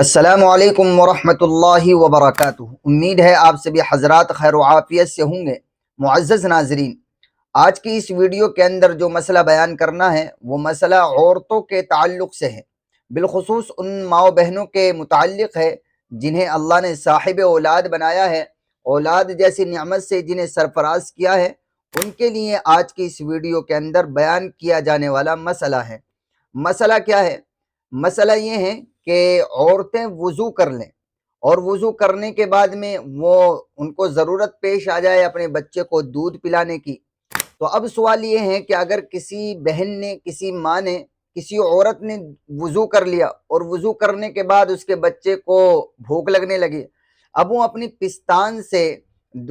السلام علیکم ورحمۃ اللہ وبرکاتہ۔ امید ہے آپ سبھی حضرات خیر و عافیت سے ہوں گے۔ معزز ناظرین، آج کی اس ویڈیو کے اندر جو مسئلہ بیان کرنا ہے وہ مسئلہ عورتوں کے تعلق سے ہے، بالخصوص ان ماؤں بہنوں کے متعلق ہے جنہیں اللہ نے صاحب اولاد بنایا ہے، اولاد جیسی نعمت سے جنہیں سرفراز کیا ہے۔ ان کے لیے آج کی اس ویڈیو کے اندر بیان کیا جانے والا مسئلہ ہے۔ مسئلہ کیا ہے؟ مسئلہ یہ ہے کہ عورتیں وضو کر لیں اور وضو کرنے کے بعد میں ان کو ضرورت پیش آ جائے اپنے بچے کو دودھ پلانے کی، تو اب سوال یہ ہے کہ اگر کسی بہن نے، کسی ماں نے، کسی عورت نے وضو کر لیا اور وضو کرنے کے بعد اس کے بچے کو بھوک لگنے لگی، اب وہ اپنی پستان سے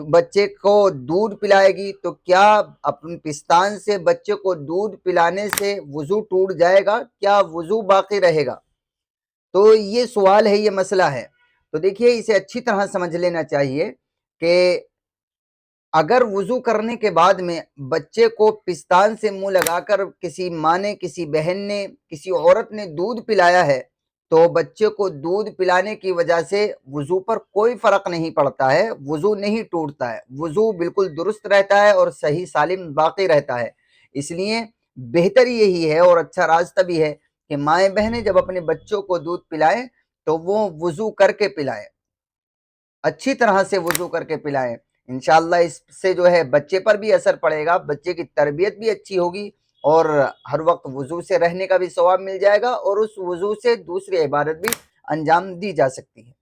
بچے کو دودھ پلائے گی، تو کیا اپنے پستان سے بچے کو دودھ پلانے سے وضو ٹوٹ جائے گا؟ کیا وضو باقی رہے گا؟ تو یہ سوال ہے، یہ مسئلہ ہے۔ تو دیکھیے، اسے اچھی طرح سمجھ لینا چاہیے کہ اگر وضو کرنے کے بعد میں بچے کو پستان سے منہ لگا کر کسی ماں نے، کسی بہن نے، کسی عورت نے دودھ پلایا ہے، تو بچے کو دودھ پلانے کی وجہ سے وضو پر کوئی فرق نہیں پڑتا ہے، وضو نہیں ٹوٹتا ہے، وضو بالکل درست رہتا ہے اور صحیح سالم باقی رہتا ہے۔ اس لیے بہتر یہی ہے اور اچھا راستہ بھی ہے کہ مائیں بہنیں جب اپنے بچوں کو دودھ پلائیں تو وہ وضو کر کے پلائیں، اچھی طرح سے وضو کر کے پلائیں۔ انشاءاللہ اس سے جو ہے بچے پر بھی اثر پڑے گا، بچے کی تربیت بھی اچھی ہوگی اور ہر وقت وضو سے رہنے کا بھی ثواب مل جائے گا، اور اس وضو سے دوسری عبادت بھی انجام دی جا سکتی ہے۔